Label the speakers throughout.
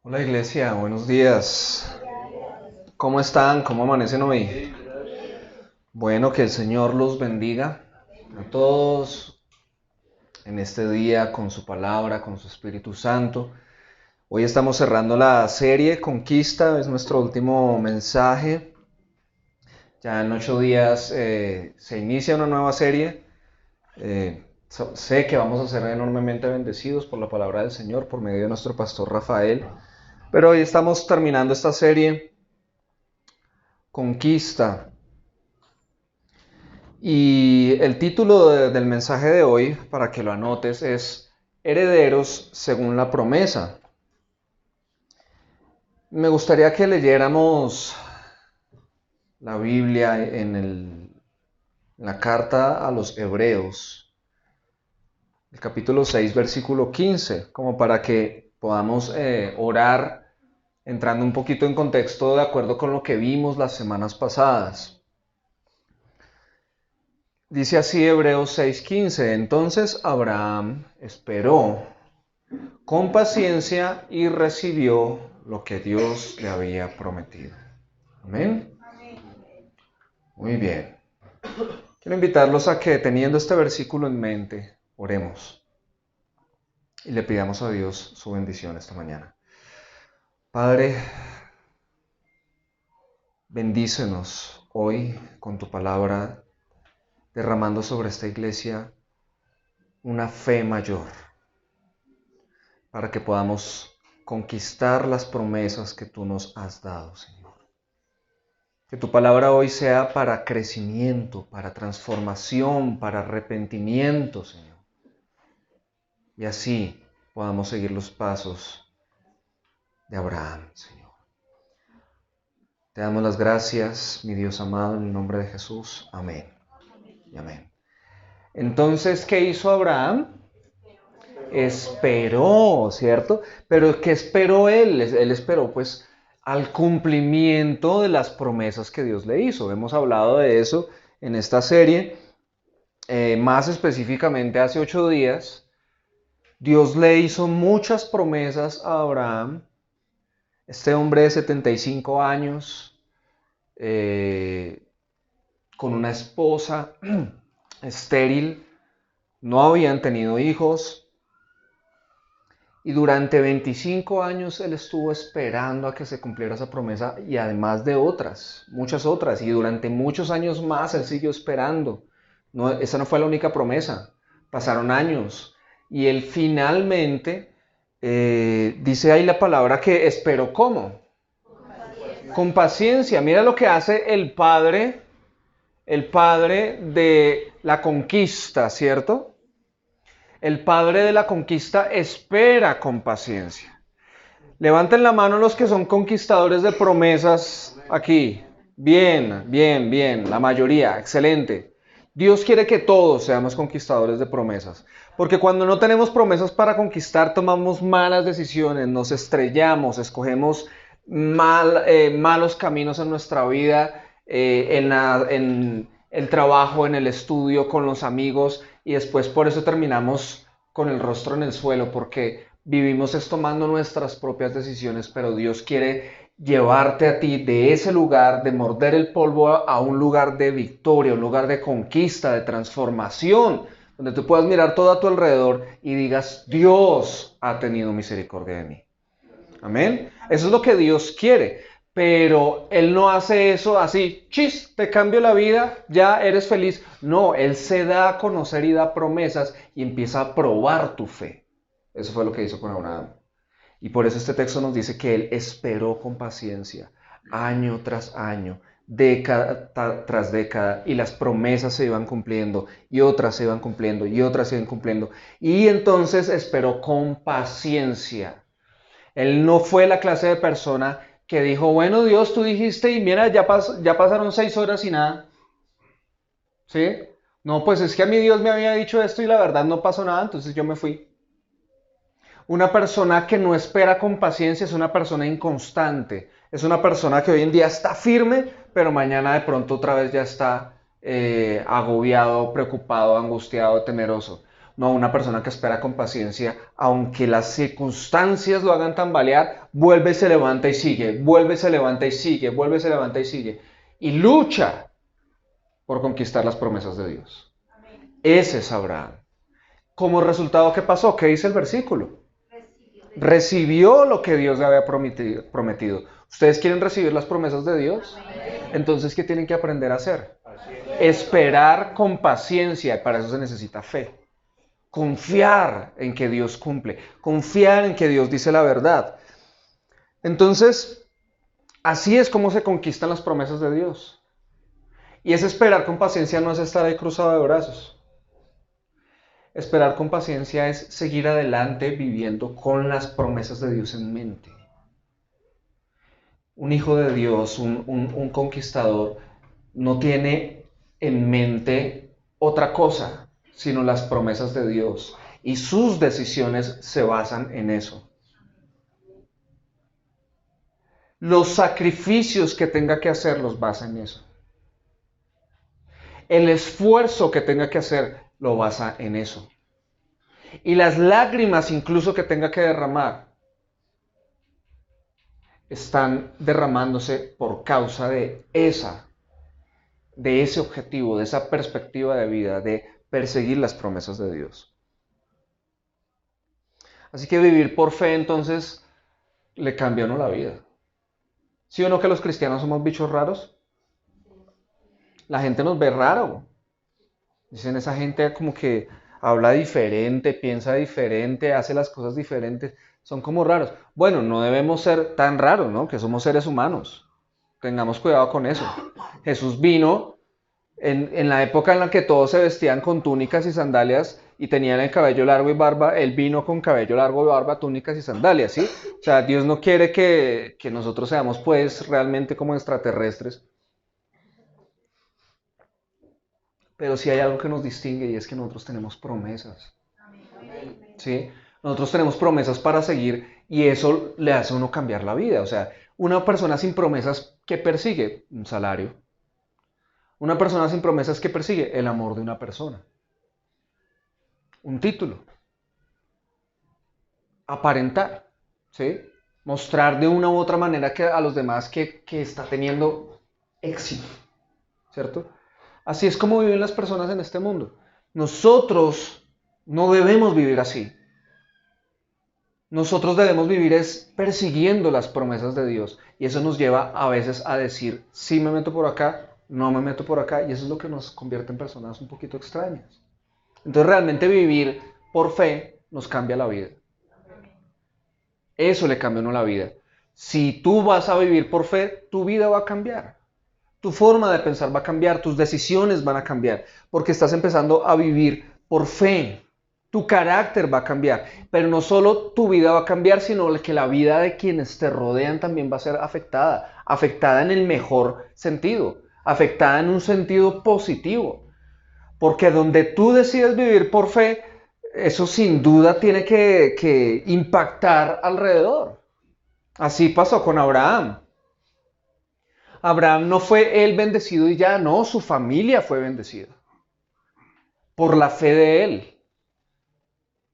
Speaker 1: Hola iglesia, buenos días. ¿Cómo están? ¿Cómo amanecen hoy? Bueno, que el Señor los bendiga a todos en este día con su palabra, con su Espíritu Santo. Hoy estamos cerrando la serie Conquista, es nuestro último mensaje. Ya en 8 días se inicia una nueva serie. Sé que vamos a ser enormemente bendecidos por la palabra del Señor por medio de nuestro pastor Rafael. Pero hoy estamos terminando esta serie Conquista. Y el título del mensaje de hoy, para que lo anotes, es Herederos según la promesa. Me gustaría que leyéramos la Biblia en la carta a los Hebreos, el capítulo 6, versículo 15, como para que podamos orar entrando un poquito en contexto de acuerdo con lo que vimos las semanas pasadas. Dice así Hebreos 6:15, entonces Abraham esperó con paciencia y recibió lo que Dios le había prometido. Amén. Muy bien. Quiero invitarlos a que teniendo este versículo en mente, oremos y le pidamos a Dios su bendición esta mañana. Padre, bendícenos hoy con tu palabra, derramando sobre esta iglesia una fe mayor, para que podamos conquistar las promesas que tú nos has dado, Señor. Que tu palabra hoy sea para crecimiento, para transformación, para arrepentimiento, Señor. Y así podamos seguir los pasos de Abraham, Señor. Te damos las gracias, mi Dios amado, en el nombre de Jesús. Amén. Y amén. Entonces, ¿qué hizo Abraham? Esperó, ¿cierto? Pero ¿qué esperó él? Él esperó pues al cumplimiento de las promesas que Dios le hizo. Hemos hablado de eso en esta serie. Más específicamente hace 8 días, Dios le hizo muchas promesas a Abraham. Este hombre de 75 años, eh, con una esposa estéril, no habían tenido hijos. Y durante 25 años él estuvo esperando a que se cumpliera esa promesa y además de otras, muchas otras. Y durante muchos años más él siguió esperando. No, esa no fue la única promesa. Pasaron años. Y él finalmente, dice ahí la palabra que esperó ¿cómo? Con paciencia. Mira lo que hace el padre de la conquista, ¿cierto? El padre de la conquista espera con paciencia. Levanten la mano los que son conquistadores de promesas aquí. Bien, bien, bien. La mayoría, excelente. Dios quiere que todos seamos conquistadores de promesas. Porque cuando no tenemos promesas para conquistar, tomamos malas decisiones, nos estrellamos, escogemos malos caminos en nuestra vida, en el trabajo, en el estudio, con los amigos, y después por eso terminamos con el rostro en el suelo, porque vivimos es tomando nuestras propias decisiones, pero Dios quiere llevarte a ti de ese lugar, de morder el polvo a un lugar de victoria, un lugar de conquista, de transformación, donde tú puedas mirar todo a tu alrededor y digas, Dios ha tenido misericordia de mí. Amén. Eso es lo que Dios quiere. Pero Él no hace eso así, chis, te cambio la vida, ya eres feliz. No, Él se da a conocer y da promesas y empieza a probar tu fe. Eso fue lo que hizo con Abraham. Y por eso este texto nos dice que Él esperó con paciencia, año tras año, década tras década, y las promesas se iban cumpliendo, y otras se iban cumpliendo, y otras se iban cumpliendo. Y entonces esperó con paciencia. Él no fue la clase de persona que dijo, bueno Dios, tú dijiste y mira, ya pasaron 6 horas y nada. ¿Sí? No, pues es que a mí Dios me había dicho esto y la verdad no pasó nada, entonces yo me fui. Una persona que no espera con paciencia es una persona inconstante. Es una persona que hoy en día está firme, pero mañana de pronto otra vez ya está agobiado, preocupado, angustiado, temeroso. No, una persona que espera con paciencia, aunque las circunstancias lo hagan tambalear, vuelve, se levanta y sigue, vuelve, se levanta y sigue, vuelve, se levanta y sigue. Y lucha por conquistar las promesas de Dios. Ese es Abraham. Como resultado, ¿qué pasó? ¿Qué dice el versículo? Recibió lo que Dios le había prometido. ¿Ustedes quieren recibir las promesas de Dios? Entonces, ¿qué tienen que aprender a hacer? Esperar con paciencia. Para eso se necesita fe. Confiar en que Dios cumple. Confiar en que Dios dice la verdad. Entonces, así es como se conquistan las promesas de Dios. Y ese esperar con paciencia no es estar ahí cruzado de brazos. Esperar con paciencia es seguir adelante viviendo con las promesas de Dios en mente. Un hijo de Dios, un conquistador, no tiene en mente otra cosa, sino las promesas de Dios. Y sus decisiones se basan en eso. Los sacrificios que tenga que hacer los basa en eso. El esfuerzo que tenga que hacer lo basa en eso. Y las lágrimas incluso que tenga que derramar están derramándose por causa de ese objetivo, de esa perspectiva de vida, de perseguir las promesas de Dios. Así que vivir por fe entonces le cambia a uno la vida. ¿Sí o no que los cristianos somos bichos raros? La gente nos ve raro. Dicen, esa gente como que habla diferente, piensa diferente, hace las cosas diferentes. Son como raros. Bueno, no debemos ser tan raros, ¿no? Que somos seres humanos. Tengamos cuidado con eso. Jesús vino en la época en la que todos se vestían con túnicas y sandalias y tenían el cabello largo y barba. Él vino con cabello largo y barba, túnicas y sandalias, ¿sí? O sea, Dios no quiere que nosotros seamos pues realmente como extraterrestres. Pero sí hay algo que nos distingue y es que nosotros tenemos promesas. ¿Sí? Nosotros tenemos promesas para seguir y eso le hace a uno cambiar la vida. O sea, una persona sin promesas, ¿qué persigue? Un salario. Una persona sin promesas, ¿qué persigue? El amor de una persona. Un título. Aparentar. ¿Sí? Mostrar de una u otra manera a los demás que está teniendo éxito. ¿Cierto? Así es como viven las personas en este mundo. Nosotros no debemos vivir así. Nosotros debemos vivir es persiguiendo las promesas de Dios. Y eso nos lleva a veces a decir, sí me meto por acá, no me meto por acá. Y eso es lo que nos convierte en personas un poquito extrañas. Entonces realmente vivir por fe nos cambia la vida. Eso le cambia a uno la vida. Si tú vas a vivir por fe, tu vida va a cambiar. Tu forma de pensar va a cambiar, tus decisiones van a cambiar, porque estás empezando a vivir por fe. Tu carácter va a cambiar, pero no solo tu vida va a cambiar, sino que la vida de quienes te rodean también va a ser afectada, afectada en el mejor sentido, afectada en un sentido positivo, porque donde tú decides vivir por fe, eso sin duda tiene que impactar alrededor. Así pasó con Abraham. Abraham no fue él bendecido y ya, no, su familia fue bendecida por la fe de él.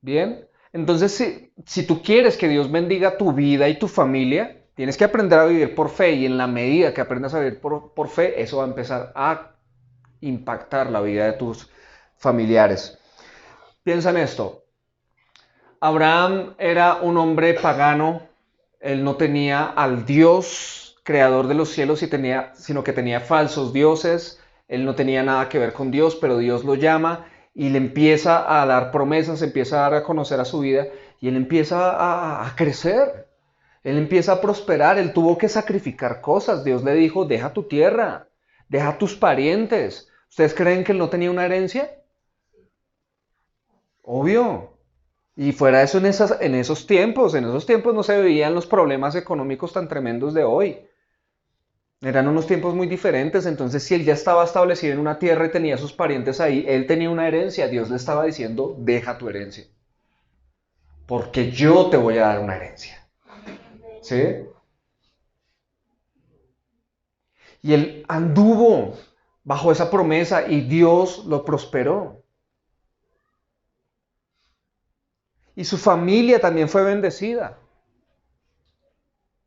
Speaker 1: Bien, entonces si tú quieres que Dios bendiga tu vida y tu familia, tienes que aprender a vivir por fe y en la medida que aprendas a vivir por fe, eso va a empezar a impactar la vida de tus familiares. Piensa en esto. Abraham era un hombre pagano, él no tenía al Dios creador de los cielos sino que tenía falsos dioses, él no tenía nada que ver con Dios, pero Dios lo llama y le empieza a dar promesas, empieza a dar a conocer a su vida y él empieza a crecer, él empieza a prosperar, él tuvo que sacrificar cosas, Dios le dijo, deja tu tierra, deja tus parientes. ¿Ustedes creen que él no tenía una herencia? Obvio. Y fuera de eso, en esos tiempos no se veían los problemas económicos tan tremendos de hoy. Eran unos tiempos muy diferentes, entonces si él ya estaba establecido en una tierra y tenía sus parientes ahí, él tenía una herencia, Dios le estaba diciendo, deja tu herencia, porque yo te voy a dar una herencia. ¿Sí? Y él anduvo bajo esa promesa y Dios lo prosperó. y su familia también fue bendecida.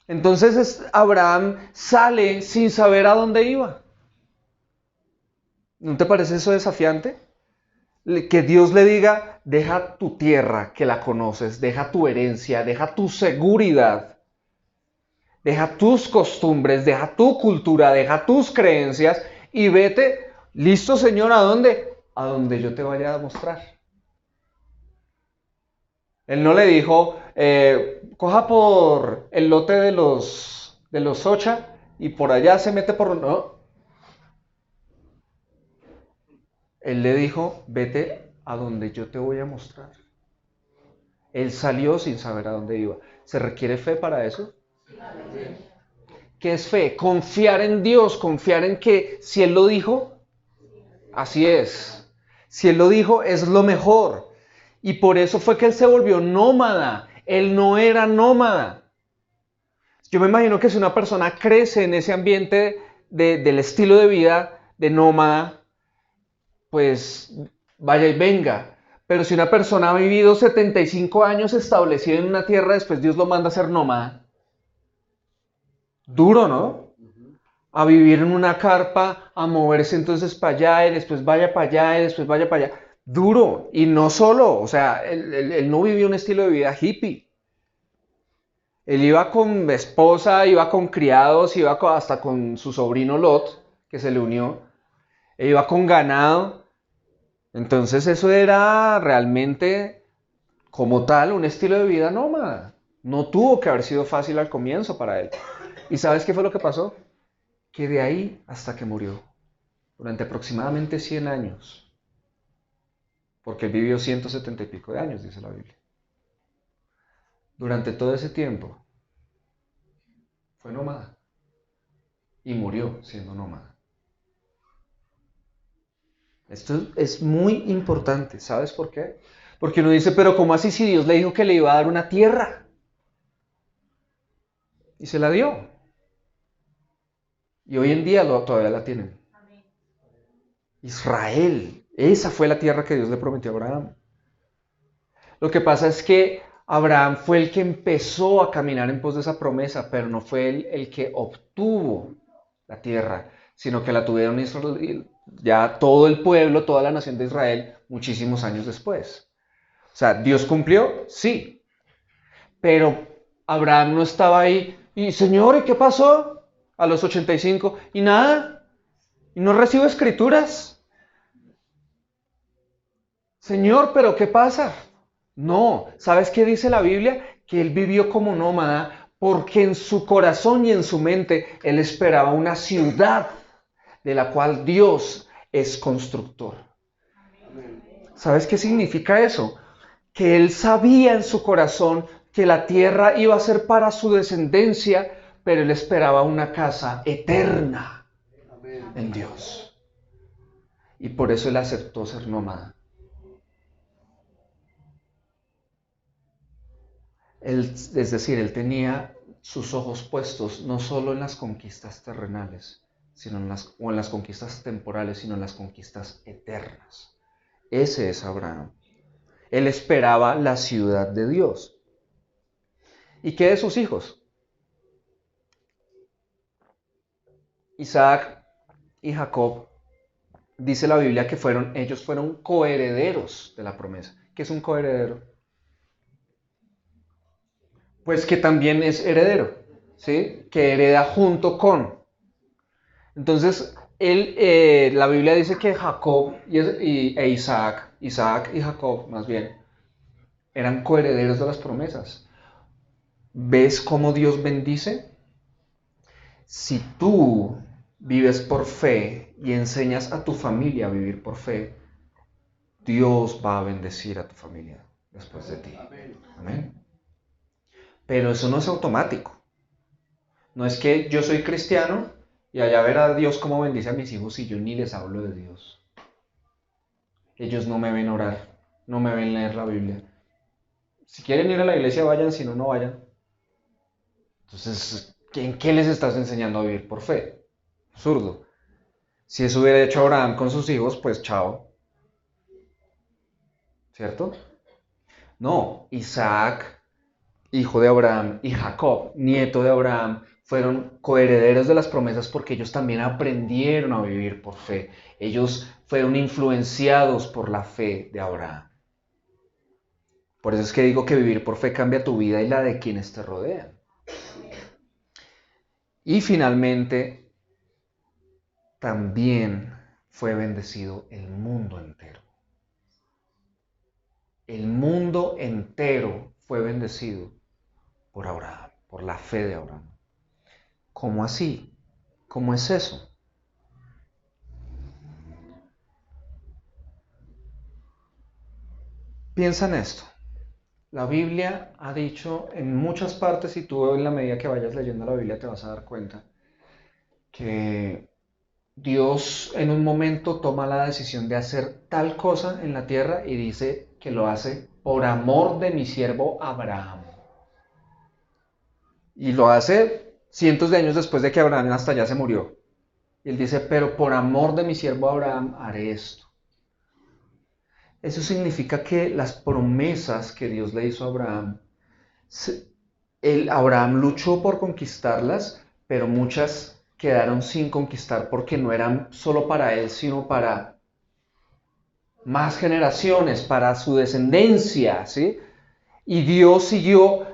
Speaker 1: Entonces Abraham sale sin saber a dónde iba. ¿No te parece eso desafiante? Que Dios le diga, deja tu tierra que la conoces, deja tu herencia, deja tu seguridad, deja tus costumbres, deja tu cultura, deja tus creencias y vete, listo Señor, ¿a dónde? A donde yo te vaya a mostrar. Él no le dijo, coja por el lote de los Socha y por allá se mete por... No. Él le dijo, vete a donde yo te voy a mostrar. Él salió sin saber a dónde iba. ¿Se requiere fe para eso? ¿Qué es fe? Confiar en Dios, confiar en que si Él lo dijo, así es. Si Él lo dijo, es lo mejor. Y por eso fue que Él se volvió nómada. Él no era nómada. Yo me imagino que si una persona crece en ese ambiente del estilo de vida de nómada, pues vaya y venga. Pero si una persona ha vivido 75 años establecido en una tierra, después Dios lo manda a ser nómada. Duro, ¿no? A vivir en una carpa, a moverse entonces para allá y después vaya para allá y después vaya para allá. Duro. Y no solo, o sea, él no vivió un estilo de vida hippie. Él iba con esposa, iba con criados, hasta con su sobrino Lot, que se le unió. Él iba con ganado. Entonces eso era realmente, como tal, un estilo de vida nómada. No tuvo que haber sido fácil al comienzo para él. ¿Y sabes qué fue lo que pasó? Que de ahí hasta que murió, durante aproximadamente 100 años, porque él vivió 170 y pico de años, dice la Biblia. Durante todo ese tiempo fue nómada y murió siendo nómada. Esto es muy importante, ¿sabes por qué? Porque uno dice, pero ¿cómo así si Dios le dijo que le iba a dar una tierra? Y se la dio. Y hoy en día todavía la tienen. Israel, esa fue la tierra que Dios le prometió a Abraham. Lo que pasa es que Abraham fue el que empezó a caminar en pos de esa promesa, pero no fue él el que obtuvo la tierra, sino que la tuvieron ya todo el pueblo, toda la nación de Israel, muchísimos años después. O sea, ¿Dios cumplió? Sí, pero Abraham no estaba ahí. Y Señor, ¿y qué pasó? A los 85, y nada, y no recibo escrituras. Señor, ¿pero qué pasa? No, ¿sabes qué dice la Biblia? Que él vivió como nómada porque en su corazón y en su mente él esperaba una ciudad de la cual Dios es constructor. ¿Sabes qué significa eso? Que él sabía en su corazón que la tierra iba a ser para su descendencia, pero él esperaba una casa eterna en Dios. Y por eso él aceptó ser nómada. Es decir, él tenía sus ojos puestos no solo en las conquistas terrenales, o en las conquistas temporales, sino en las conquistas eternas. Ese es Abraham. Él esperaba la ciudad de Dios. ¿Y qué de sus hijos? Isaac y Jacob, dice la Biblia que ellos fueron coherederos de la promesa. ¿Qué es un coheredero? Pues que también es heredero, ¿sí? Que hereda junto con. Entonces, la Biblia dice que Jacob e Isaac y Jacob más bien, eran coherederos de las promesas. ¿Ves cómo Dios bendice? Si tú vives por fe y enseñas a tu familia a vivir por fe, Dios va a bendecir a tu familia después de ti. Amén. Pero eso no es automático. No es que yo soy cristiano y allá ver a Dios cómo bendice a mis hijos y yo ni les hablo de Dios. Ellos no me ven orar, no me ven leer la Biblia. Si quieren ir a la iglesia, vayan, si no, no vayan. Entonces, ¿en qué les estás enseñando a vivir por fe? Absurdo. Si eso hubiera hecho Abraham con sus hijos, pues chao. ¿Cierto? No, Isaac, hijo de Abraham, y Jacob, nieto de Abraham, fueron coherederos de las promesas porque ellos también aprendieron a vivir por fe. Ellos fueron influenciados por la fe de Abraham. Por eso es que digo que vivir por fe cambia tu vida y la de quienes te rodean. Y finalmente, también fue bendecido el mundo entero. El mundo entero fue bendecido por Abraham, por la fe de Abraham. ¿Cómo así? ¿Cómo es eso? Piensa en esto. La Biblia ha dicho en muchas partes, y tú en la medida que vayas leyendo la Biblia te vas a dar cuenta, que Dios en un momento toma la decisión de hacer tal cosa en la tierra y dice que lo hace por amor de mi siervo Abraham. Y lo hace cientos de años después de que Abraham hasta allá se murió. Y él dice, pero por amor de mi siervo Abraham haré esto. Eso significa que las promesas que Dios le hizo a Abraham, Abraham luchó por conquistarlas, pero muchas quedaron sin conquistar porque no eran solo para él, sino para más generaciones, para su descendencia, ¿sí? Y Dios siguió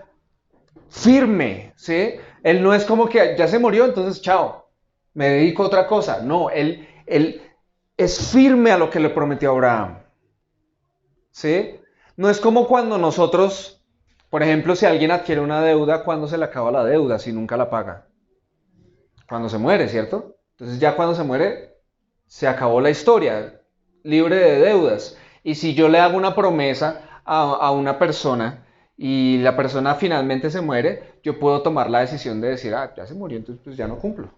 Speaker 1: firme, ¿sí? Él no es como que ya se murió, entonces chao, me dedico a otra cosa. No, él es firme a lo que le prometió a Abraham, ¿sí? No es como cuando nosotros, por ejemplo, si alguien adquiere una deuda, ¿cuándo se le acaba la deuda si nunca la paga? Cuando se muere, ¿cierto? Entonces ya cuando se muere, se acabó la historia, libre de deudas. Y si yo le hago una promesa a una persona y la persona finalmente se muere, yo puedo tomar la decisión de decir, ah, ya se murió, entonces pues ya no cumplo,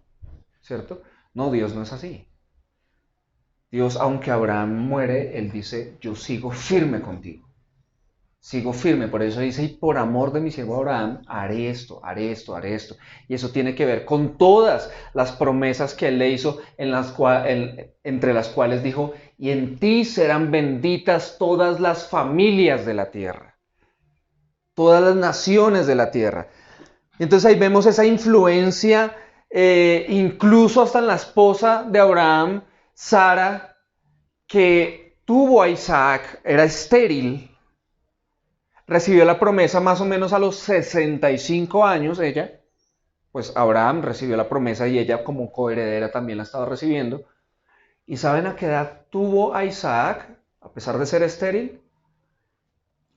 Speaker 1: ¿cierto? No, Dios no es así. Dios, aunque Abraham muere, él dice, yo sigo firme contigo. Sigo firme, por eso dice, y por amor de mi siervo Abraham, haré esto, haré esto, haré esto. Y eso tiene que ver con todas las promesas que él le hizo, entre las cuales dijo, y en ti serán benditas todas las familias de la tierra, todas las naciones de la tierra. Y entonces ahí vemos esa influencia, incluso hasta en la esposa de Abraham, Sara, que tuvo a Isaac, era estéril. Recibió la promesa más o menos a los 65 años, ella, pues Abraham recibió la promesa y ella como coheredera también la estaba recibiendo. ¿Y saben a qué edad tuvo a Isaac, a pesar de ser estéril?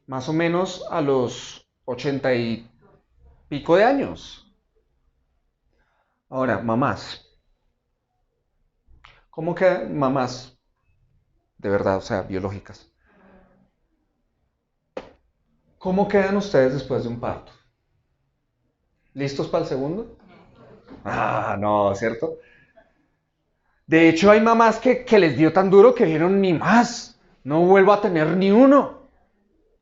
Speaker 1: Más o menos a los 80 y pico de años. Ahora, mamás. ¿Cómo quedan mamás? De verdad, o sea, biológicas. ¿Cómo quedan ustedes después de un parto? ¿Listos para el segundo? Ah, no, ¿cierto? De hecho, hay mamás que les dio tan duro que dijeron ni más, no vuelvo a tener ni uno.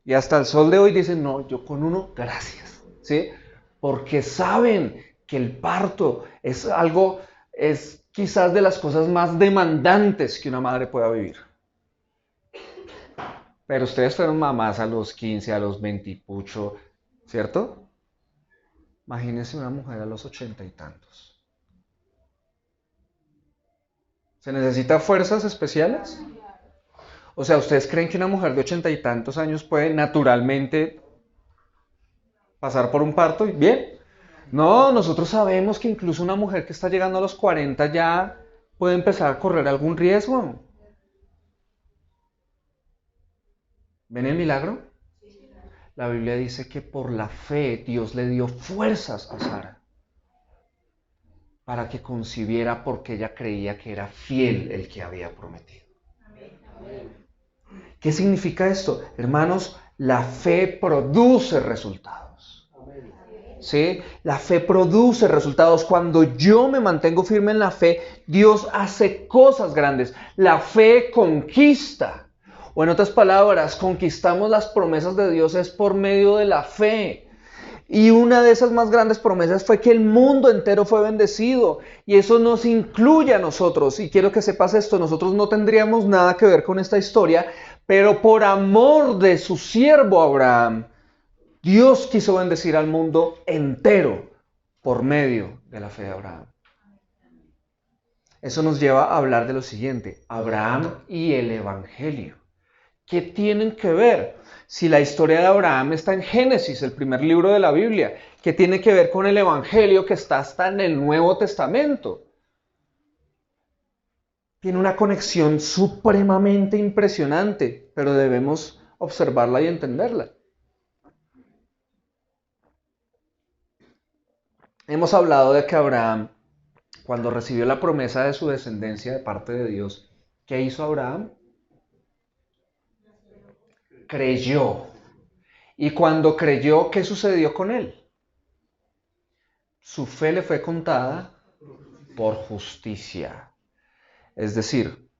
Speaker 1: Y hasta el sol de hoy dicen, no, yo con uno, gracias. ¿Sí? Porque saben que el parto es algo, es quizás de las cosas más demandantes que una madre pueda vivir. Pero ustedes fueron mamás a los 15, a los 20 y pucho, ¿cierto? Imagínense una mujer a los 80 y tantos. ¿Se necesita fuerzas especiales? O sea, ¿ustedes creen que una mujer de 80 y tantos años puede naturalmente pasar por un parto? Bien. No, nosotros sabemos que incluso una mujer que está llegando a los 40 ya puede empezar a correr algún riesgo. ¿Ven el milagro? La Biblia dice que por la fe Dios le dio fuerzas a Sara para que concibiera porque ella creía que era fiel el que había prometido. ¿Qué significa esto? Hermanos, la fe produce resultados. ¿Sí? La fe produce resultados. Cuando yo me mantengo firme en la fe, Dios hace cosas grandes. La fe conquista. O en otras palabras, conquistamos las promesas de Dios es por medio de la fe. Y una de esas más grandes promesas fue que el mundo entero fue bendecido. Y eso nos incluye a nosotros. Y quiero que sepas esto, nosotros no tendríamos nada que ver con esta historia, Pero por amor de su siervo Abraham, Dios quiso bendecir al mundo entero por medio de la fe de Abraham. Eso nos lleva a hablar de lo siguiente: Abraham y el Evangelio. ¿Qué tienen que ver? Si la historia de Abraham está en Génesis, el primer libro de la Biblia, ¿qué tiene que ver con el Evangelio que está hasta en el Nuevo Testamento? Tiene una conexión supremamente impresionante, pero debemos observarla y entenderla. Hemos hablado de que Abraham, cuando recibió la promesa de su descendencia de parte de Dios, ¿qué hizo Abraham? Creyó. Y cuando creyó, ¿qué sucedió con él? Su fe le fue contada por justicia. Es decir,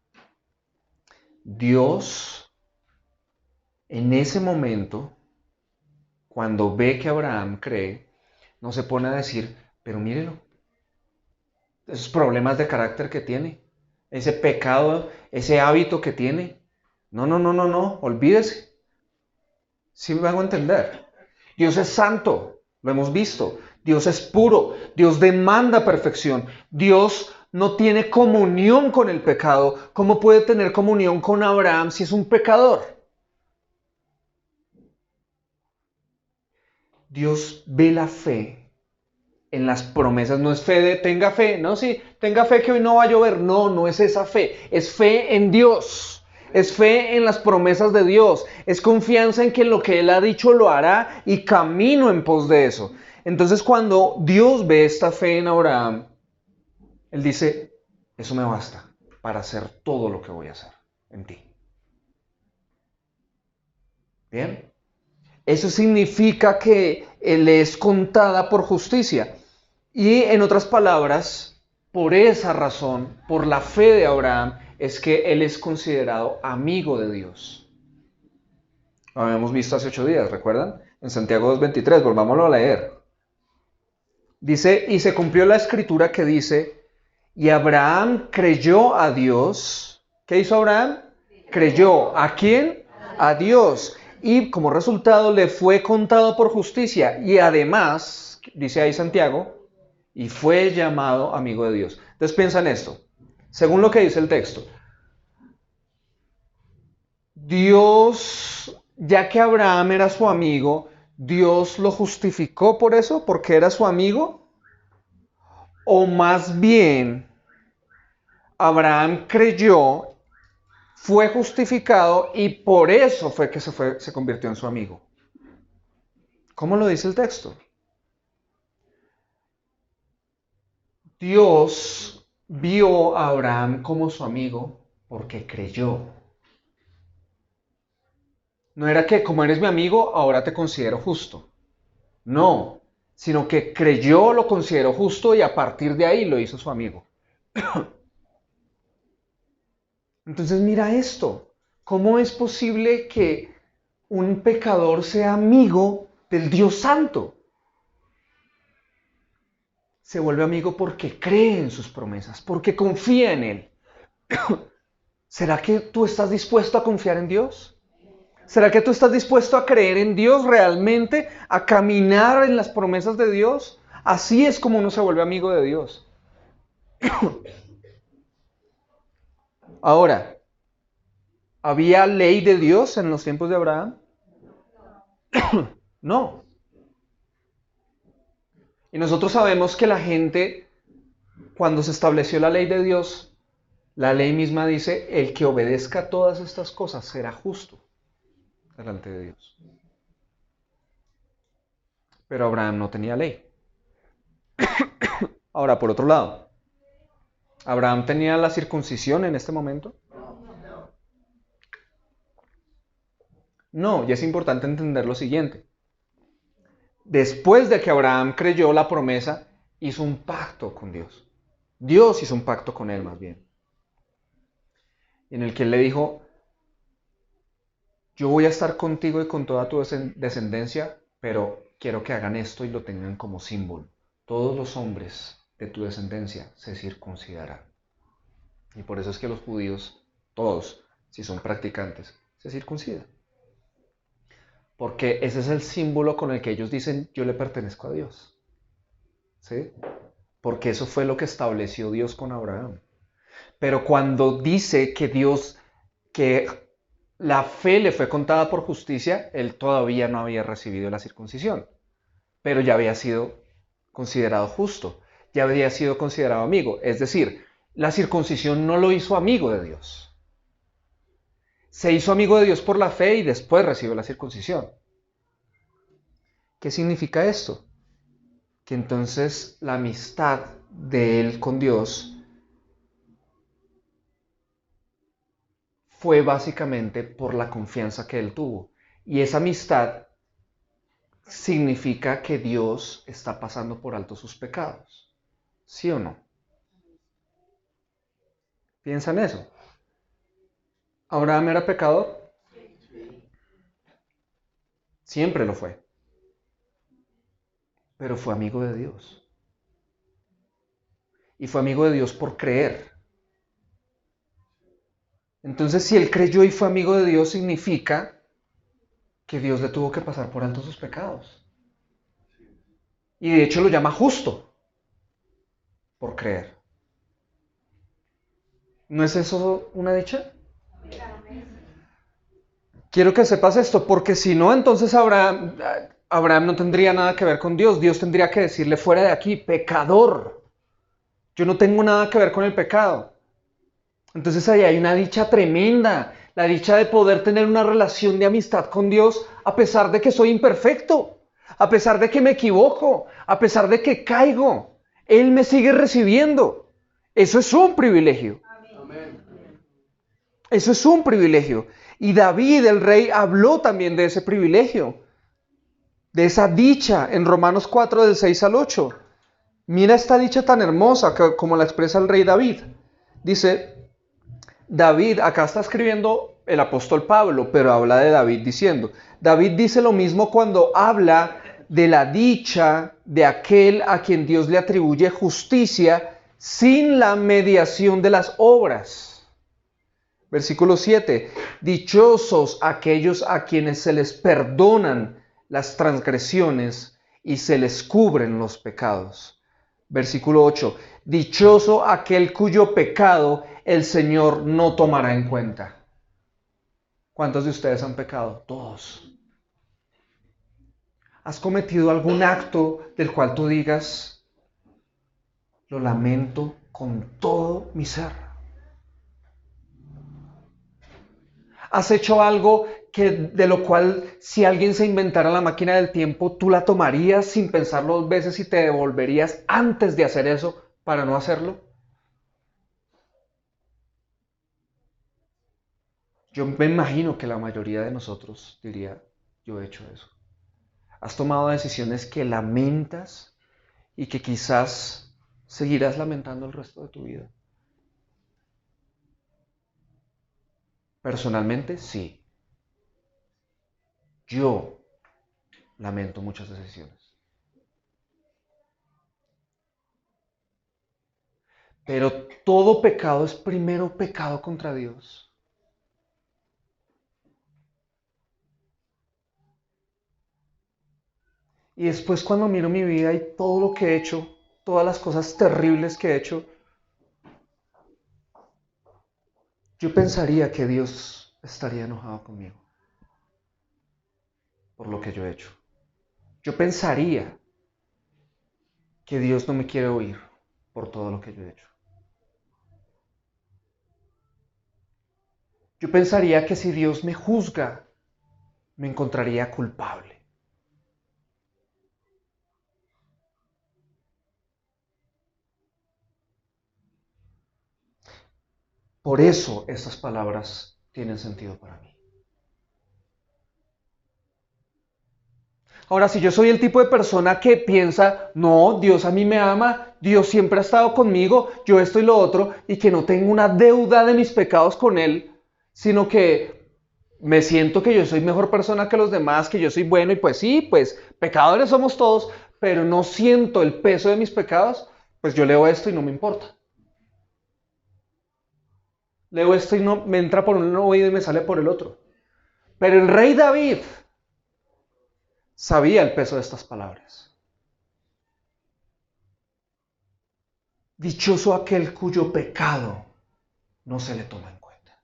Speaker 1: Dios en ese momento, cuando ve que Abraham cree, no se pone a decir, pero mírelo, esos problemas de carácter que tiene, ese pecado, ese hábito que tiene. No, no, no, no, no, olvídese. ¿Sí me hago entender? Dios es santo, lo hemos visto. Dios es puro, Dios demanda perfección. Dios no tiene comunión con el pecado. ¿Cómo puede tener comunión con Abraham si es un pecador? Dios ve la fe en las promesas. No es fe de tenga fe, no, sí, tenga fe que hoy no va a llover. No, no es esa fe. Es fe en Dios. Es fe en las promesas de Dios. Es confianza en que lo que Él ha dicho lo hará y camino en pos de eso. Entonces, cuando Dios ve esta fe en Abraham, Él dice, eso me basta para hacer todo lo que voy a hacer en ti. ¿Bien? Eso significa que Él es contada por justicia. Y en otras palabras, por esa razón, por la fe de Abraham, es que él es considerado amigo de Dios. Lo habíamos visto hace 8 días, ¿recuerdan? En Santiago 2:23, volvámoslo a leer. Dice, y se cumplió la escritura que dice, y Abraham creyó a Dios. ¿Qué hizo Abraham? Creyó. ¿A quién? A Dios. Y como resultado le fue contado por justicia. Y además, dice ahí Santiago, y fue llamado amigo de Dios. Entonces piensa en esto. Según lo que dice el texto, Dios, ya que Abraham era su amigo, ¿Dios lo justificó por eso? ¿Porque era su amigo? O más bien, Abraham creyó, fue justificado y por eso fue que se convirtió en su amigo. ¿Cómo lo dice el texto? Dios vio a Abraham como su amigo porque creyó. No era que como eres mi amigo, ahora te considero justo. No, sino que creyó, lo consideró justo y a partir de ahí lo hizo su amigo. Entonces mira esto. ¿Cómo es posible que un pecador sea amigo del Dios Santo? Se vuelve amigo porque cree en sus promesas, porque confía en Él. ¿Será que tú estás dispuesto a confiar en Dios? ¿Será que tú estás dispuesto a creer en Dios realmente? ¿A caminar en las promesas de Dios? Así es como uno se vuelve amigo de Dios. Ahora, ¿había ley de Dios en los tiempos de Abraham? No. Y nosotros sabemos que la gente, cuando se estableció la ley de Dios, la ley misma dice, el que obedezca todas estas cosas será justo delante de Dios. Pero Abraham no tenía ley. Ahora, por otro lado, ¿Abraham tenía la circuncisión en este momento? No, y es importante entender lo siguiente. Después de que Abraham creyó la promesa, hizo un pacto con Dios. Dios hizo un pacto con él más bien. En el que él le dijo, yo voy a estar contigo y con toda tu descendencia, pero quiero que hagan esto y lo tengan como símbolo. Todos los hombres de tu descendencia se circuncidarán. Y por eso es que los judíos, todos, si son practicantes, se circuncida. Porque ese es el símbolo con el que ellos dicen, yo le pertenezco a Dios. ¿Sí? Porque eso fue lo que estableció Dios con Abraham. Pero cuando dice que Dios, que la fe le fue contada por justicia, él todavía no había recibido la circuncisión, pero ya había sido considerado justo, ya había sido considerado amigo. Es decir, la circuncisión no lo hizo amigo de Dios. Se hizo amigo de Dios por la fe y después recibió la circuncisión. ¿Qué significa esto? Que entonces la amistad de él con Dios fue básicamente por la confianza que él tuvo. Y esa amistad significa que Dios está pasando por alto sus pecados. ¿Sí o no? ¿Piensan eso? ¿Abraham era pecador? Siempre lo fue. Pero fue amigo de Dios. Y fue amigo de Dios por creer. Entonces, si él creyó y fue amigo de Dios, significa que Dios le tuvo que pasar por alto sus pecados. Y de hecho lo llama justo por creer. ¿No es eso una dicha? Quiero que sepas esto, porque si no, entonces Abraham no tendría nada que ver con Dios. Dios tendría que decirle fuera de aquí, pecador. Yo no tengo nada que ver con el pecado. Entonces ahí hay una dicha tremenda, la dicha de poder tener una relación de amistad con Dios a pesar de que soy imperfecto, a pesar de que me equivoco, a pesar de que caigo. Él me sigue recibiendo. Eso es un privilegio. Eso es un privilegio. Y David, el rey, habló también de ese privilegio, de esa dicha en Romanos 4, del 6 al 8. Mira esta dicha tan hermosa como la expresa el rey David. Dice, David, acá está escribiendo el apóstol Pablo, pero habla de David diciendo, David dice lo mismo cuando habla de la dicha de aquel a quien Dios le atribuye justicia sin la mediación de las obras. Versículo 7, dichosos aquellos a quienes se les perdonan las transgresiones y se les cubren los pecados. Versículo 8, dichoso aquel cuyo pecado el Señor no tomará en cuenta. ¿Cuántos de ustedes han pecado? Todos. ¿Has cometido algún acto del cual tú digas, lo lamento con todo mi ser? ¿Has hecho algo de lo cual si alguien se inventara la máquina del tiempo, tú la tomarías sin pensarlo 2 veces y te devolverías antes de hacer eso para no hacerlo? Yo me imagino que la mayoría de nosotros diría, yo he hecho eso. Has tomado decisiones que lamentas y que quizás seguirás lamentando el resto de tu vida. Personalmente, sí. Yo lamento muchas decisiones. Pero todo pecado es primero pecado contra Dios. Y después cuando miro mi vida y todo lo que he hecho, todas las cosas terribles que he hecho, yo pensaría que Dios estaría enojado conmigo por lo que yo he hecho. Yo pensaría que Dios no me quiere oír por todo lo que yo he hecho. Yo pensaría que si Dios me juzga, me encontraría culpable. Por eso estas palabras tienen sentido para mí. Ahora, si yo soy el tipo de persona que piensa, no, Dios a mí me ama, Dios siempre ha estado conmigo, yo esto y lo otro, y que no tengo una deuda de mis pecados con Él, sino que me siento que yo soy mejor persona que los demás, que yo soy bueno, y pues sí, pues pecadores somos todos, pero no siento el peso de mis pecados, pues yo leo esto y no me importa. Leo esto y no me entra por un oído y me sale por el otro. Pero el rey David sabía el peso de estas palabras. Dichoso aquel cuyo pecado no se le toma en cuenta.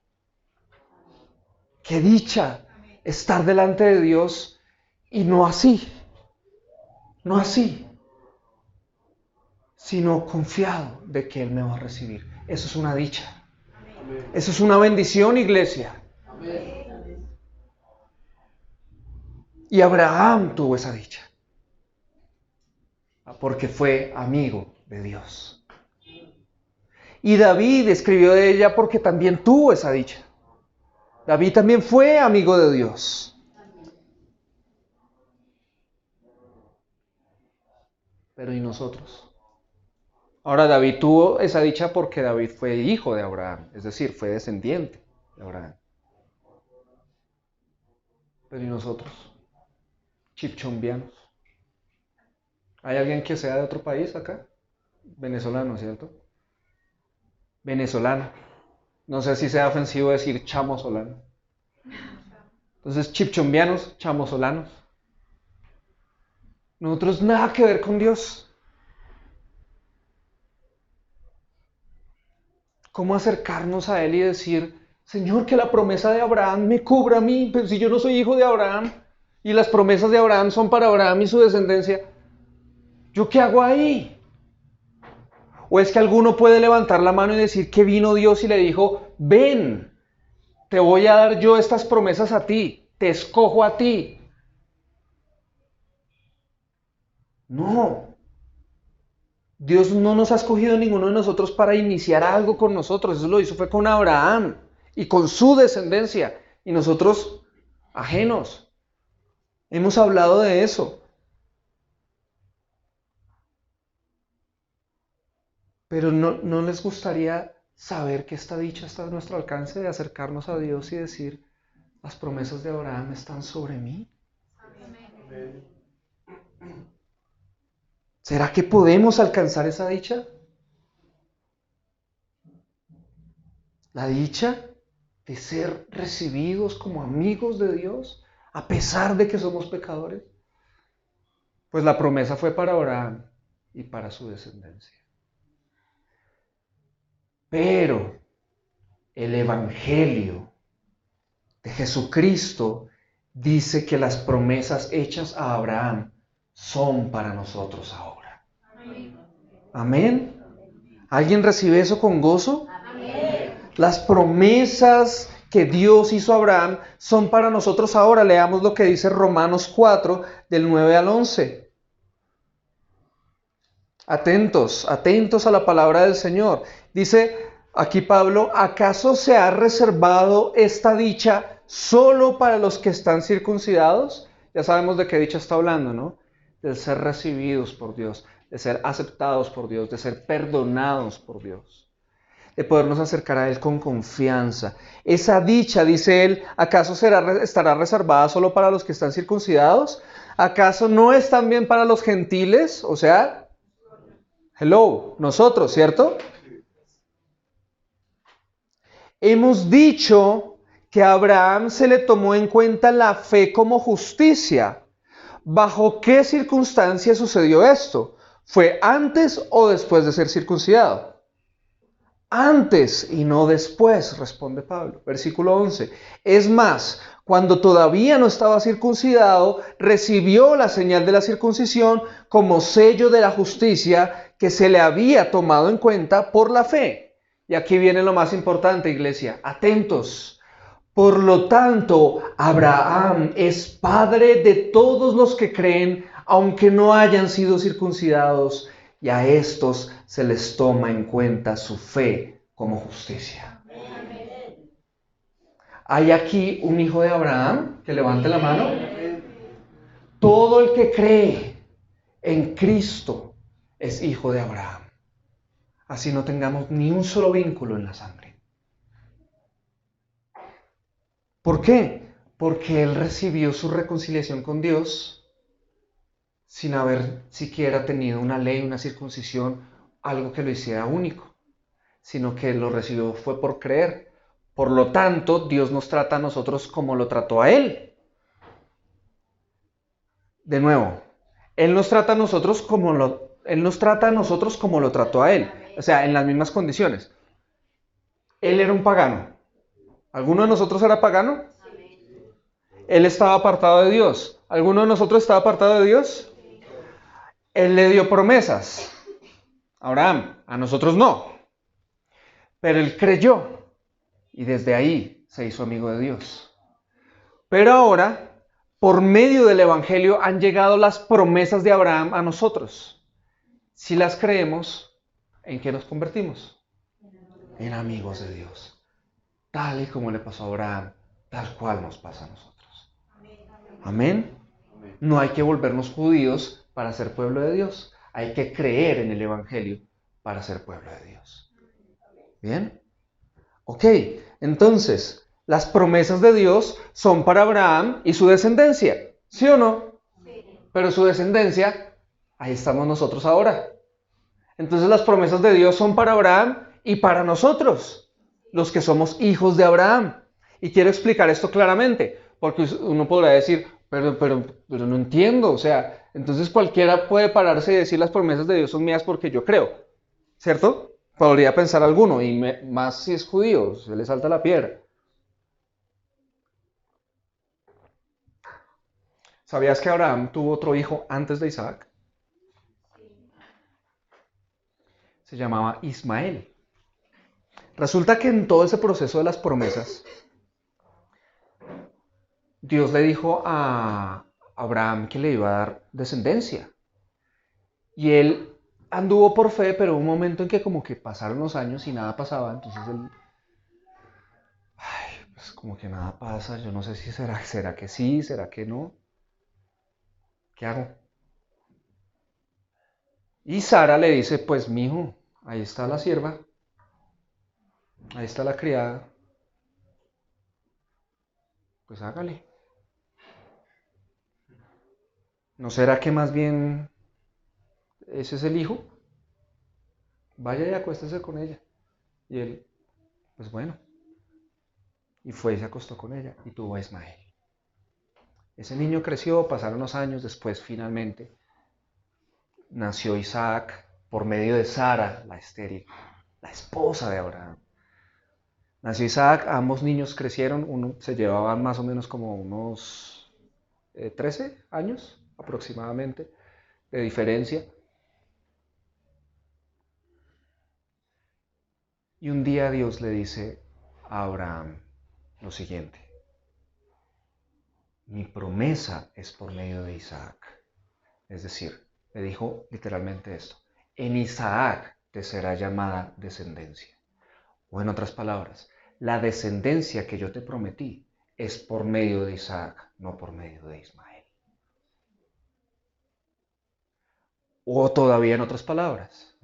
Speaker 1: Qué dicha estar delante de Dios y no así, sino confiado de que Él me va a recibir. Eso es una dicha. Eso es una bendición, iglesia. Y Abraham tuvo esa dicha, porque fue amigo de Dios. Y David escribió de ella porque también tuvo esa dicha. David también fue amigo de Dios. Pero ¿y nosotros? Ahora David tuvo esa dicha porque David fue hijo de Abraham, es decir, fue descendiente de Abraham. Pero ¿y nosotros? Chipchombianos. ¿Hay alguien que sea de otro país acá? Venezolano, ¿cierto? Venezolano. No sé si sea ofensivo decir chamosolano. Entonces, chipchombianos, chamosolanos. Nosotros nada que ver con Dios. ¿Cómo acercarnos a Él y decir, Señor, que la promesa de Abraham me cubra a mí? Pero si yo no soy hijo de Abraham y las promesas de Abraham son para Abraham y su descendencia, ¿yo qué hago ahí? ¿O es que alguno puede levantar la mano y decir que vino Dios y le dijo, ven, te voy a dar yo estas promesas a ti, te escojo a ti? No. Dios no nos ha escogido ninguno de nosotros para iniciar algo con nosotros. Eso lo hizo fue con Abraham y con su descendencia. Y nosotros ajenos. Hemos hablado de eso. Pero no les gustaría saber que esta dicha está a nuestro alcance de acercarnos a Dios y decir, las promesas de Abraham están sobre mí. Amén. ¿Será que podemos alcanzar esa dicha? La dicha de ser recibidos como amigos de Dios, a pesar de que somos pecadores. Pues la promesa fue para Abraham y para su descendencia. Pero el Evangelio de Jesucristo dice que las promesas hechas a Abraham son para nosotros ahora. Amén. ¿Alguien recibe eso con gozo? Amén. Las promesas que Dios hizo a Abraham son para nosotros ahora. Leamos lo que dice Romanos 4, del 9 al 11. Atentos, atentos a la palabra del Señor. Dice aquí Pablo, ¿acaso se ha reservado esta dicha solo para los que están circuncidados? Ya sabemos de qué dicha está hablando, ¿no? De ser recibidos por Dios, de ser aceptados por Dios, de ser perdonados por Dios, de podernos acercar a Él con confianza. Esa dicha, dice él, ¿acaso estará reservada solo para los que están circuncidados? ¿Acaso no es también para los gentiles? O sea, nosotros, ¿cierto? Hemos dicho que a Abraham se le tomó en cuenta la fe como justicia. ¿Bajo qué circunstancias sucedió esto? ¿Fue antes o después de ser circuncidado? Antes y no después, responde Pablo. Versículo 11. Es más, cuando todavía no estaba circuncidado, recibió la señal de la circuncisión como sello de la justicia que se le había tomado en cuenta por la fe. Y aquí viene lo más importante, iglesia. Atentos. Por lo tanto, Abraham es padre de todos los que creen, aunque no hayan sido circuncidados, y a estos se les toma en cuenta su fe como justicia. ¿Hay aquí un hijo de Abraham que levante la mano? Todo el que cree en Cristo es hijo de Abraham. Así no tengamos ni un solo vínculo en la sangre. ¿Por qué? Porque él recibió su reconciliación con Dios sin haber siquiera tenido una ley, una circuncisión, algo que lo hiciera único, sino que lo recibió fue por creer, Por lo tanto, Dios nos trata a nosotros como lo trató a Él. De nuevo, Él nos trata a nosotros como lo trató a Él. O sea, en las mismas condiciones. Él era un pagano. ¿Alguno de nosotros era pagano? Él estaba apartado de Dios. ¿Alguno de nosotros estaba apartado de Dios? Él le dio promesas. Abraham, a nosotros no. Pero él creyó y desde ahí se hizo amigo de Dios. Pero ahora, por medio del Evangelio, han llegado las promesas de Abraham a nosotros. Si las creemos, ¿en qué nos convertimos? En amigos de Dios. Tal y como le pasó a Abraham, tal cual nos pasa a nosotros. Amén. No hay que volvernos judíos para ser pueblo de Dios. Hay que creer en el Evangelio para ser pueblo de Dios. ¿Bien? Ok, entonces, las promesas de Dios son para Abraham y su descendencia. ¿Sí o no? Pero su descendencia, ahí estamos nosotros ahora. Entonces las promesas de Dios son para Abraham y para nosotros, los que somos hijos de Abraham. Y quiero explicar esto claramente, porque uno podrá decir, pero no entiendo, o sea, entonces cualquiera puede pararse y decir las promesas de Dios son mías porque yo creo, ¿cierto? Podría pensar alguno, y más si es judío, se le salta la piedra. ¿Sabías que Abraham tuvo otro hijo antes de Isaac? Se llamaba Ismael. Resulta que en todo ese proceso de las promesas, Dios le dijo a Abraham que le iba a dar descendencia. Y él anduvo por fe, pero hubo un momento en que como que pasaron los años y nada pasaba. Entonces él, pues como que nada pasa. Yo no sé si será que sí, será que no. ¿Qué hago? Y Sara le dice, pues mijo, ahí está la sierva, ahí está la criada, pues hágale. ¿No será que más bien ese es el hijo? Vaya y acuéstese con ella. Y él, pues bueno, y fue y se acostó con ella y tuvo a Ismael. Ese niño creció, pasaron los años, después finalmente nació Isaac por medio de Sara, la estéril, la esposa de Abraham. Nació Isaac, ambos niños crecieron, uno se llevaban más o menos como unos 13 años aproximadamente de diferencia. Y un día Dios le dice a Abraham lo siguiente: mi promesa es por medio de Isaac. Es decir, le dijo literalmente esto: en Isaac te será llamada descendencia. O en otras palabras, la descendencia que yo te prometí es por medio de Isaac, no por medio de Ismael. O todavía en otras palabras,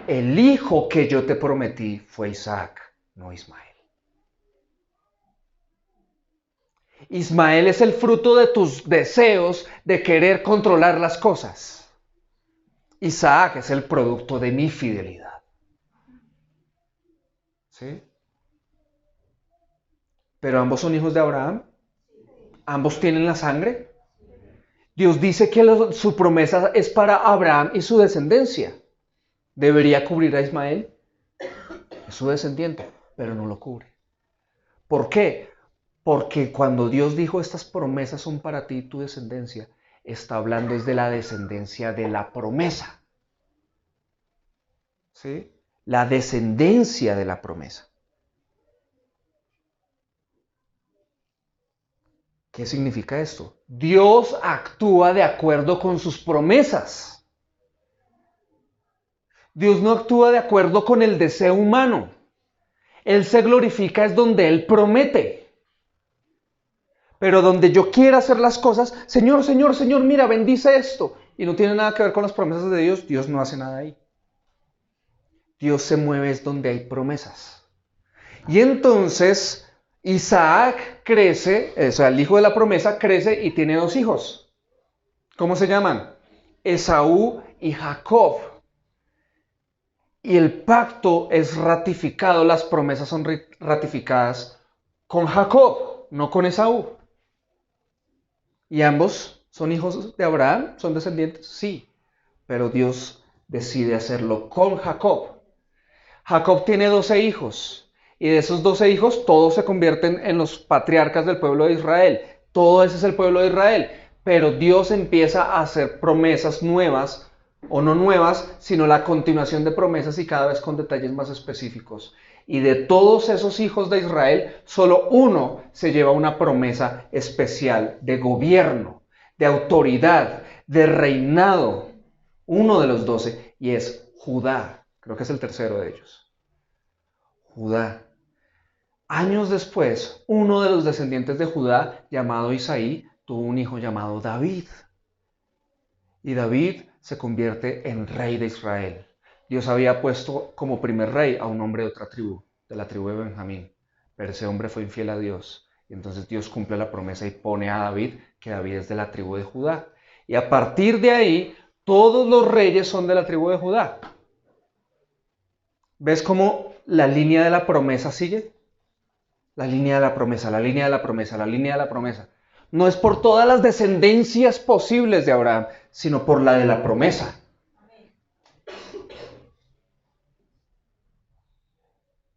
Speaker 1: el hijo que yo te prometí fue Isaac, no Ismael. Ismael es el fruto de tus deseos de querer controlar las cosas. Isaac es el producto de mi fidelidad. ¿Sí? Pero ambos son hijos de Abraham. Ambos tienen la sangre. Dios dice que su promesa es para Abraham y su descendencia. ¿Debería cubrir a Ismael? Es su descendiente, pero no lo cubre. ¿Por qué? Porque cuando Dios dijo estas promesas son para ti y tu descendencia, está hablando es de la descendencia de la promesa. ¿Sí? La descendencia de la promesa. ¿Qué significa esto? Dios actúa de acuerdo con sus promesas. Dios no actúa de acuerdo con el deseo humano. Él se glorifica es donde Él promete. Pero donde yo quiera hacer las cosas, Señor, Señor, Señor, mira, bendice esto. Y no tiene nada que ver con las promesas de Dios, Dios no hace nada ahí. Dios se mueve es donde hay promesas. Y entonces Isaac crece, o sea, el hijo de la promesa crece y tiene dos hijos. ¿Cómo se llaman? Esaú y Jacob. Y el pacto es ratificado, las promesas son ratificadas con Jacob, no con Esaú. ¿Y ambos son hijos de Abraham? ¿Son descendientes? Sí, pero Dios decide hacerlo con Jacob. Jacob tiene 12 hijos y de esos 12 hijos todos se convierten en los patriarcas del pueblo de Israel. Todo ese es el pueblo de Israel. Pero Dios empieza a hacer promesas nuevas, o no nuevas, sino la continuación de promesas y cada vez con detalles más específicos. Y de todos esos hijos de Israel, solo uno se lleva una promesa especial de gobierno, de autoridad, de reinado. Uno de los 12, y es Judá. Creo que es el tercero de ellos. Judá. Años después, uno de los descendientes de Judá, llamado Isaí, tuvo un hijo llamado David. Y David se convierte en rey de Israel. Dios había puesto como primer rey a un hombre de otra tribu, de la tribu de Benjamín. Pero ese hombre fue infiel a Dios. Y entonces Dios cumple la promesa y pone a David, que David es de la tribu de Judá. Y a partir de ahí, todos los reyes son de la tribu de Judá. ¿Ves cómo la línea de la promesa sigue? La línea de la promesa, la línea de la promesa, la línea de la promesa. No es por todas las descendencias posibles de Abraham, sino por la de la promesa.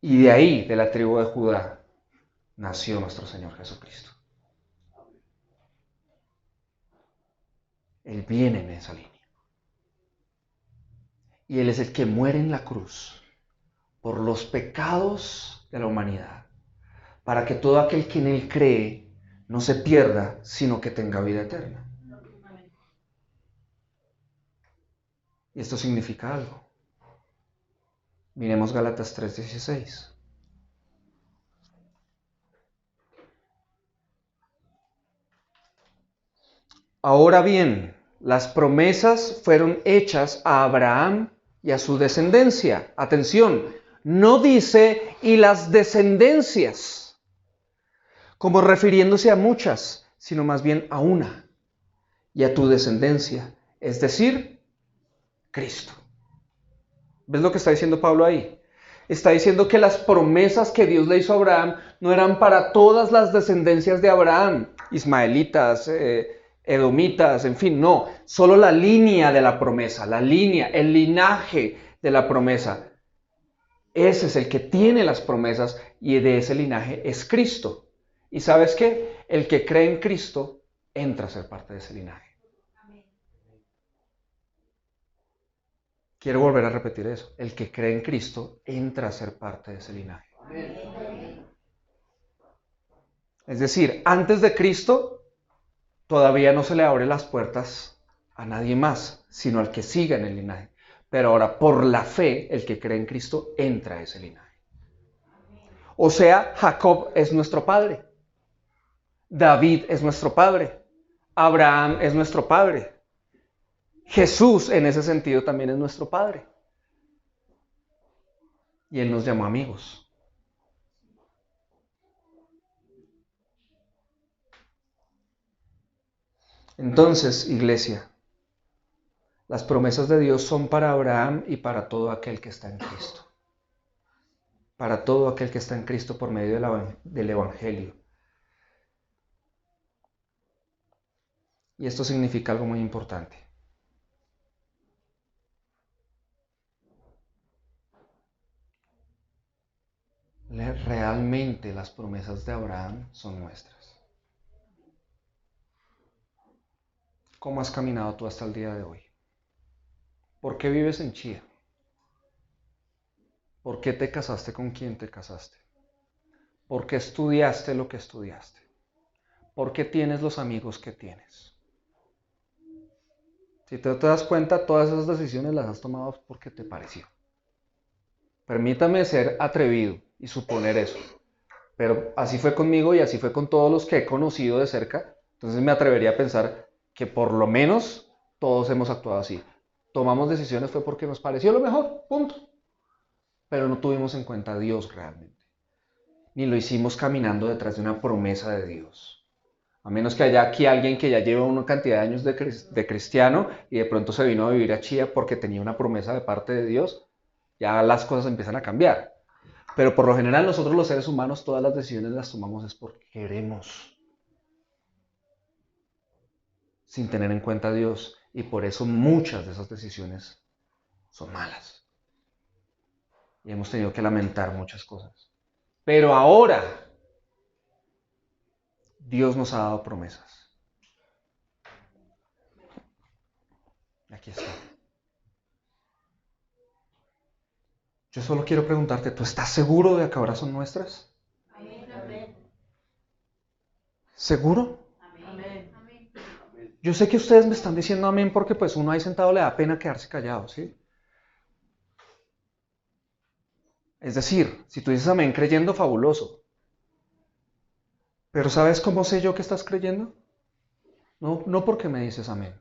Speaker 1: Y de ahí, de la tribu de Judá, nació nuestro Señor Jesucristo. Él viene en esa línea. Y Él es el que muere en la cruz por los pecados de la humanidad, para que todo aquel que en Él cree no se pierda, sino que tenga vida eterna. Y esto significa algo. Miremos Gálatas 3:16. Ahora bien, las promesas fueron hechas a Abraham y a su descendencia. Atención, no dice y las descendencias, como refiriéndose a muchas, sino más bien a una, y a tu descendencia, es decir, Cristo. ¿Ves lo que está diciendo Pablo ahí? Está diciendo que las promesas que Dios le hizo a Abraham no eran para todas las descendencias de Abraham, ismaelitas, edomitas, en fin, no, solo la línea de la promesa, la línea, el linaje de la promesa. Ese es el que tiene las promesas y de ese linaje es Cristo. ¿Y sabes qué? El que cree en Cristo entra a ser parte de ese linaje. Quiero volver a repetir eso. El que cree en Cristo entra a ser parte de ese linaje. Es decir, antes de Cristo todavía no se le abren las puertas a nadie más, sino al que siga en el linaje. Pero ahora, por la fe, el que cree en Cristo entra a ese linaje. O sea, Jacob es nuestro padre. David es nuestro padre. Abraham es nuestro padre. Jesús, en ese sentido, también es nuestro padre. Y Él nos llamó amigos. Entonces, iglesia, las promesas de Dios son para Abraham y para todo aquel que está en Cristo. Para todo aquel que está en Cristo por medio del Evangelio. Y esto significa algo muy importante. Realmente las promesas de Abraham son nuestras. ¿Cómo has caminado tú hasta el día de hoy? ¿Por qué vives en Chía? ¿Por qué te casaste con quien te casaste? ¿Por qué estudiaste lo que estudiaste? ¿Por qué tienes los amigos que tienes? Si te das cuenta, todas esas decisiones las has tomado porque te pareció. Permítame ser atrevido y suponer eso. Pero así fue conmigo y así fue con todos los que he conocido de cerca. Entonces me atrevería a pensar que por lo menos todos hemos actuado así. Tomamos decisiones fue porque nos pareció lo mejor, punto. Pero no tuvimos en cuenta a Dios realmente. Ni lo hicimos caminando detrás de una promesa de Dios. A menos que haya aquí alguien que ya lleva una cantidad de años de cristiano y de pronto se vino a vivir a Chía porque tenía una promesa de parte de Dios, ya las cosas empiezan a cambiar. Pero por lo general nosotros los seres humanos todas las decisiones las tomamos es porque queremos, sin tener en cuenta a Dios. Y por eso muchas de esas decisiones son malas. Y hemos tenido que lamentar muchas cosas. Pero ahora Dios nos ha dado promesas. Aquí está. Yo solo quiero preguntarte, ¿tú estás seguro de que ahora son nuestras?
Speaker 2: Amén.
Speaker 1: ¿Seguro?
Speaker 2: Amén.
Speaker 1: Yo sé que ustedes me están diciendo amén porque pues uno ahí sentado le da pena quedarse callado, ¿sí? Es decir, si tú dices amén creyendo, fabuloso. Pero ¿sabes cómo sé yo que estás creyendo? No porque me dices amén,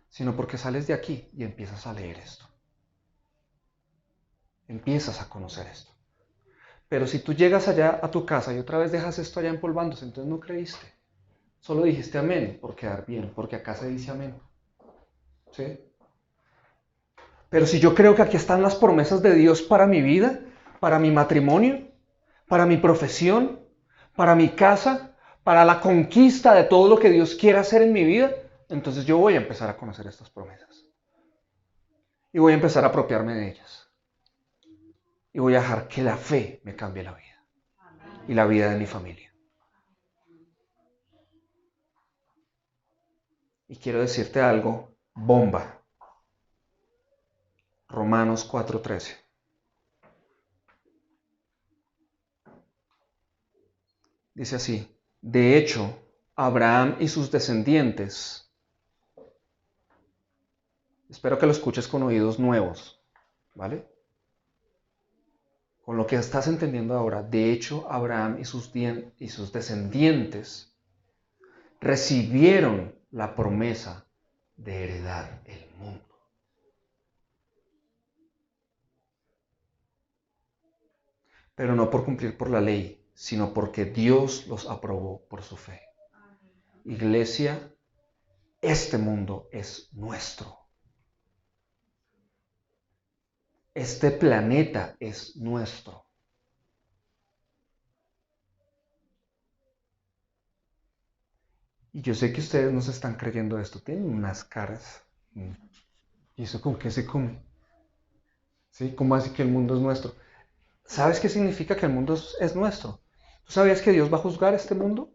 Speaker 1: sino porque sales de aquí y empiezas a leer esto. Empiezas a conocer esto. Pero si tú llegas allá a tu casa y otra vez dejas esto allá empolvándose, entonces no creíste. Solo dijiste amén por quedar bien, porque acá se dice amén. ¿Sí? Pero si yo creo que aquí están las promesas de Dios para mi vida, para mi matrimonio, para mi profesión, para mi casa, para la conquista de todo lo que Dios quiere hacer en mi vida, entonces yo voy a empezar a conocer estas promesas. Y voy a empezar a apropiarme de ellas. Y voy a dejar que la fe me cambie la vida. Y la vida de mi familia. Y quiero decirte algo, bomba. Romanos 4:13. Dice así, de hecho, Abraham y sus descendientes, espero que lo escuches con oídos nuevos, ¿vale? Con lo que estás entendiendo ahora, de hecho, Abraham y sus descendientes recibieron la promesa de heredar el mundo. Pero no por cumplir por la ley, sino porque Dios los aprobó por su fe. Iglesia, este mundo es nuestro. Este planeta es nuestro. Y yo sé que ustedes no se están creyendo esto. Tienen unas caras. ¿Y eso con qué se come? ¿Sí? ¿Cómo así que el mundo es nuestro? ¿Sabes qué significa que el mundo es nuestro? ¿Tú sabías que Dios va a juzgar este mundo?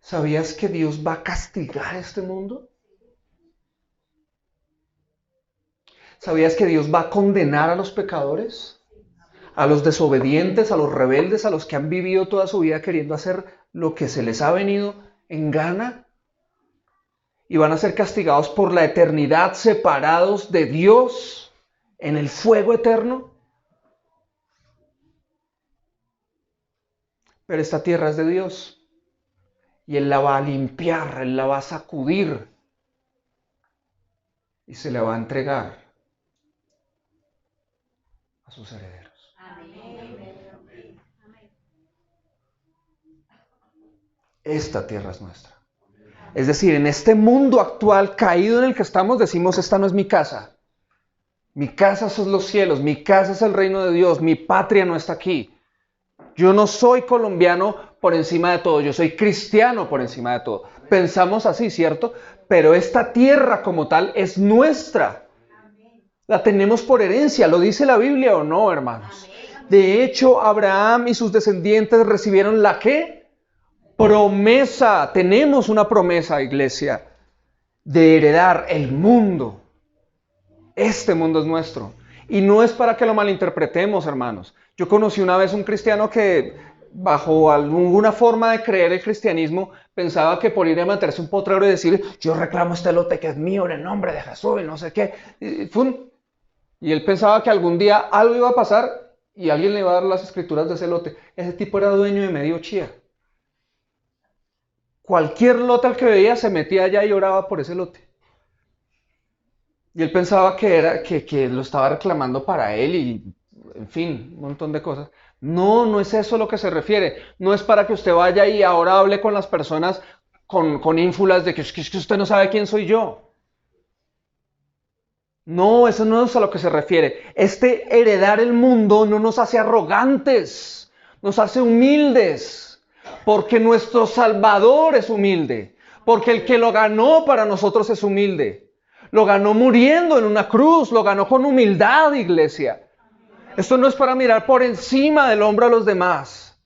Speaker 1: ¿Sabías que Dios va a castigar este mundo? ¿Sabías que Dios va a condenar a los pecadores? A los desobedientes, a los rebeldes, a los que han vivido toda su vida queriendo hacer lo que se les ha venido en gana. Y van a ser castigados por la eternidad, separados de Dios en el fuego eterno. Pero esta tierra es de Dios. Y Él la va a limpiar, Él la va a sacudir. Y se la va a entregar a sus herederos. Esta tierra es nuestra. Es decir, en este mundo actual caído en el que estamos, decimos, esta no es mi casa. Mi casa son los cielos, mi casa es el reino de Dios, mi patria no está aquí. Yo no soy colombiano por encima de todo, yo soy cristiano por encima de todo. Pensamos así, ¿cierto? Pero esta tierra como tal es nuestra. La tenemos por herencia, ¿lo dice la Biblia o no, hermanos? De hecho, Abraham y sus descendientes recibieron ¿la qué? Promesa. Tenemos una promesa, iglesia, de heredar el mundo. Este mundo es nuestro. Y no es para que lo malinterpretemos, hermanos. Yo conocí una vez un cristiano que, bajo alguna forma de creer el cristianismo, pensaba que por ir a meterse un potrero y decir, yo reclamo este lote que es mío en el nombre de Jesús y no sé qué. Y él pensaba que algún día algo iba a pasar y alguien le iba a dar las escrituras de ese lote. Ese tipo era dueño de medio Chía. Cualquier lote al que veía se metía allá y oraba por ese lote. Y él pensaba que lo estaba reclamando para él y, en fin, un montón de cosas. No es eso a lo que se refiere. No es para que usted vaya y ahora hable con las personas con ínfulas de que es que usted no sabe quién soy yo. No, eso no es a lo que se refiere. Heredar el mundo no nos hace arrogantes, nos hace humildes, porque nuestro Salvador es humilde, porque el que lo ganó para nosotros es humilde. Lo ganó muriendo en una cruz, lo ganó con humildad, iglesia. Esto no es para mirar por encima del hombro a los demás.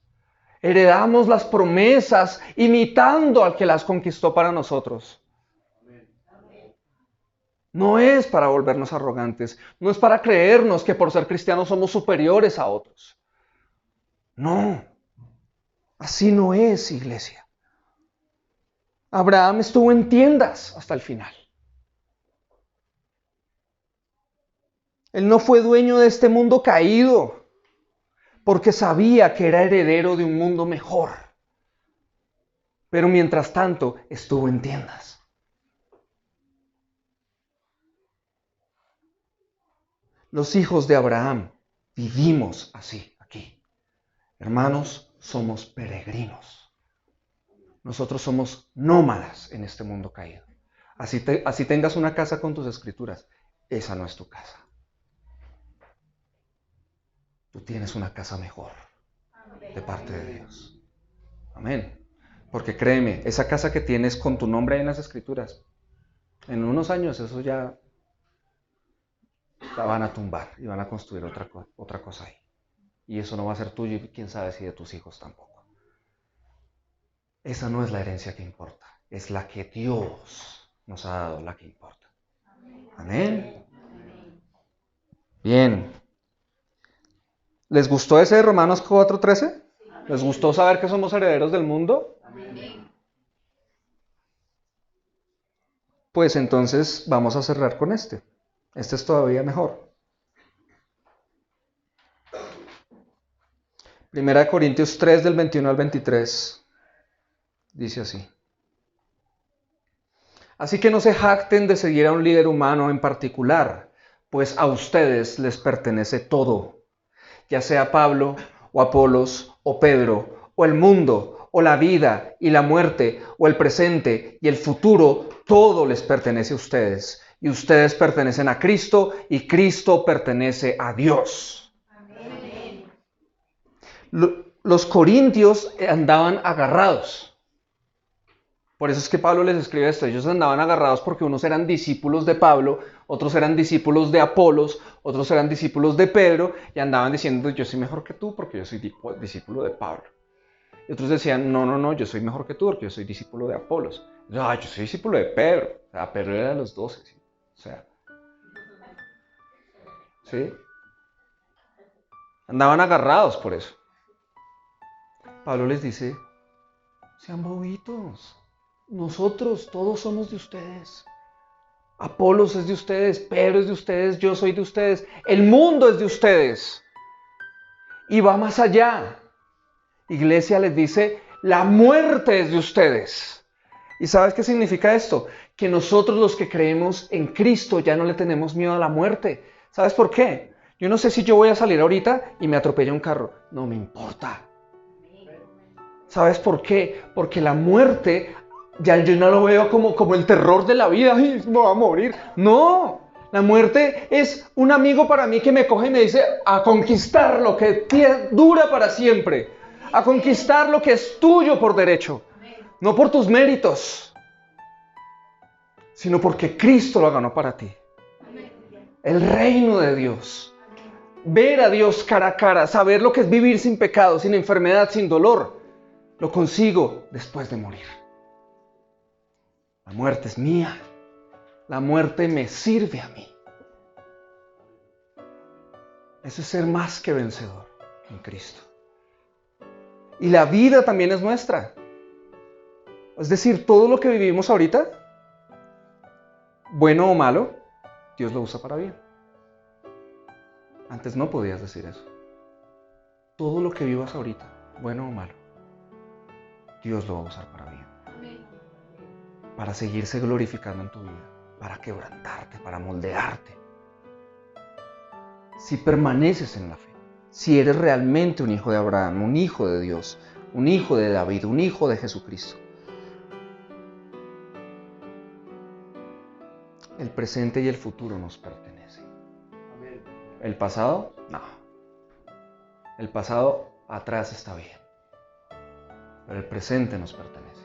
Speaker 1: Heredamos las promesas imitando al que las conquistó para nosotros. No es para volvernos arrogantes, no es para creernos que por ser cristianos somos superiores a otros. No, así no es, iglesia. Abraham estuvo en tiendas hasta el final. Él no fue dueño de este mundo caído, porque sabía que era heredero de un mundo mejor. Pero mientras tanto, estuvo en tiendas. Los hijos de Abraham vivimos así, aquí. Hermanos, somos peregrinos. Nosotros somos nómadas en este mundo caído. Así tengas una casa con tus escrituras, esa no es tu casa. Tú tienes una casa mejor de parte de Dios. Amén. Porque créeme, esa casa que tienes con tu nombre ahí en las escrituras, en unos años eso ya la van a tumbar y van a construir otra cosa ahí. Y eso no va a ser tuyo y quién sabe si de tus hijos tampoco. Esa no es la herencia que importa, es la que Dios nos ha dado, la que importa. Amén. Bien. ¿Les gustó ese de Romanos 4:13? ¿Les gustó saber que somos herederos del mundo? Pues entonces vamos a cerrar con este. Este es todavía mejor. 1 Corintios 3 del 21 al 23. Dice así. Así que no se jacten de seguir a un líder humano en particular, pues a ustedes les pertenece todo, ya sea Pablo, o Apolos, o Pedro, o el mundo, o la vida y la muerte, o el presente y el futuro, todo les pertenece a ustedes. Y ustedes pertenecen a Cristo, y Cristo pertenece a Dios. Amén. Los corintios andaban agarrados. Por eso es que Pablo les escribe esto. Ellos andaban agarrados porque unos eran discípulos de Pablo, otros eran discípulos de Apolos, otros eran discípulos de Pedro, y andaban diciendo, yo soy mejor que tú porque yo soy discípulo de Pablo. Y otros decían, no, yo soy mejor que tú porque yo soy discípulo de Apolos. Yo soy discípulo de Pedro. O sea, Pedro era de los 12. ¿Sí? O sea, ¿sí? Andaban agarrados por eso. Pablo les dice, sean bobitos. Nosotros, todos somos de ustedes. Apolos es de ustedes, Pedro es de ustedes, yo soy de ustedes. El mundo es de ustedes. Y va más allá. Iglesia les dice, la muerte es de ustedes. ¿Y sabes qué significa esto? Que nosotros los que creemos en Cristo ya no le tenemos miedo a la muerte. ¿Sabes por qué? Yo no sé si yo voy a salir ahorita y me atropella un carro. No me importa. ¿Sabes por qué? Porque la muerte ya yo no lo veo como el terror de la vida. ¡Ay, me voy a morir! No, la muerte es un amigo para mí que me coge y me dice a conquistar lo que dura para siempre. A conquistar lo que es tuyo por derecho. No por tus méritos, sino porque Cristo lo ganó para ti. El reino de Dios. Ver a Dios cara a cara, saber lo que es vivir sin pecado, sin enfermedad, sin dolor. Lo consigo después de morir. La muerte es mía. La muerte me sirve a mí. Eso es ser más que vencedor en Cristo. Y la vida también es nuestra. Es decir, todo lo que vivimos ahorita, bueno o malo, Dios lo usa para bien. Antes no podías decir eso. Todo lo que vivas ahorita, bueno o malo, Dios lo va a usar para bien. Para seguirse glorificando en tu vida, para quebrantarte, para moldearte. Si permaneces en la fe, si eres realmente un hijo de Abraham, un hijo de Dios, un hijo de David, un hijo de Jesucristo. El presente y el futuro nos pertenecen. ¿El pasado? No. El pasado atrás está bien, pero el presente nos pertenece.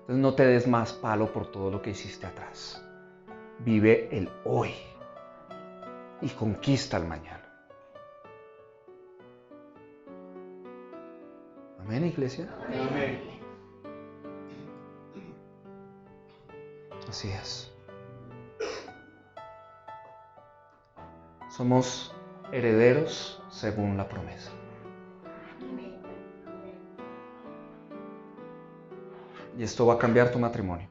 Speaker 1: Entonces no te des más palo por todo lo que hiciste atrás. Vive el hoy y conquista el mañana. Amén, iglesia.
Speaker 3: Amén.
Speaker 1: Así es. Somos herederos según la promesa. Y esto va a cambiar tu matrimonio.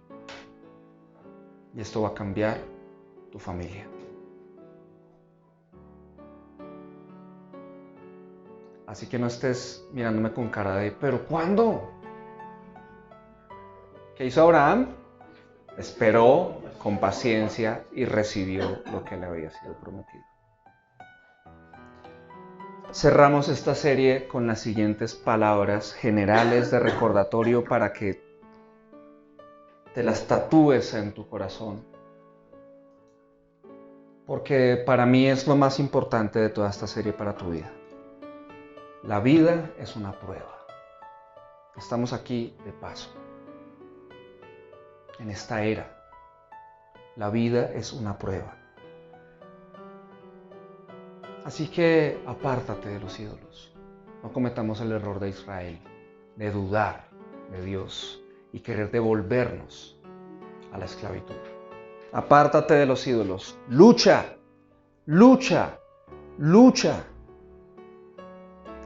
Speaker 1: Y esto va a cambiar tu familia. Así que no estés mirándome con cara de, ¿pero cuándo? ¿Qué hizo Abraham? Esperó con paciencia y recibió lo que le había sido prometido. Cerramos esta serie con las siguientes palabras generales de recordatorio para que te las tatúes en tu corazón. Porque para mí es lo más importante de toda esta serie para tu vida. La vida es una prueba. Estamos aquí de paso. En esta era, la vida es una prueba. Así que apártate de los ídolos. No cometamos el error de Israel, de dudar de Dios y querer devolvernos a la esclavitud. Apártate de los ídolos. Lucha, lucha, lucha.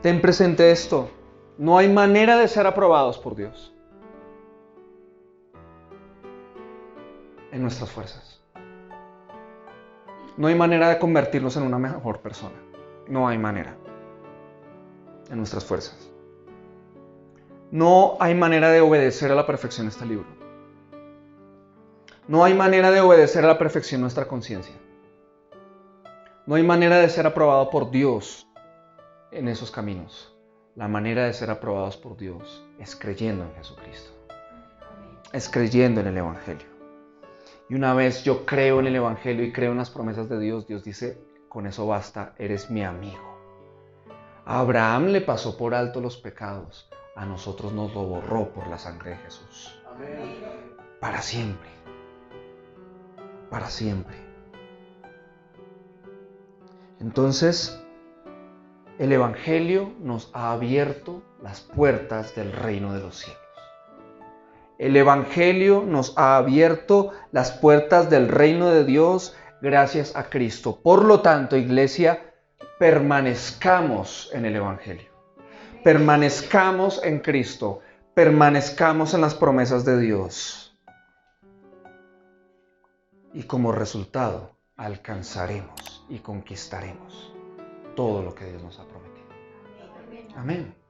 Speaker 1: Ten presente esto. No hay manera de ser aprobados por Dios en nuestras fuerzas. No hay manera de convertirnos en una mejor persona. No hay manera. En nuestras fuerzas. No hay manera de obedecer a la perfección este libro. No hay manera de obedecer a la perfección nuestra conciencia. No hay manera de ser aprobado por Dios en esos caminos. La manera de ser aprobados por Dios es creyendo en Jesucristo. Es creyendo en el Evangelio. Y una vez yo creo en el Evangelio y creo en las promesas de Dios, Dios dice, con eso basta, eres mi amigo. A Abraham le pasó por alto los pecados, a nosotros nos lo borró por la sangre de Jesús.
Speaker 3: Amén.
Speaker 1: Para siempre. Para siempre. Entonces, el Evangelio nos ha abierto las puertas del reino de los cielos. El Evangelio nos ha abierto las puertas del reino de Dios gracias a Cristo. Por lo tanto, iglesia, permanezcamos en el Evangelio. Permanezcamos en Cristo. Permanezcamos en las promesas de Dios. Y como resultado, alcanzaremos y conquistaremos todo lo que Dios nos ha prometido. Amén.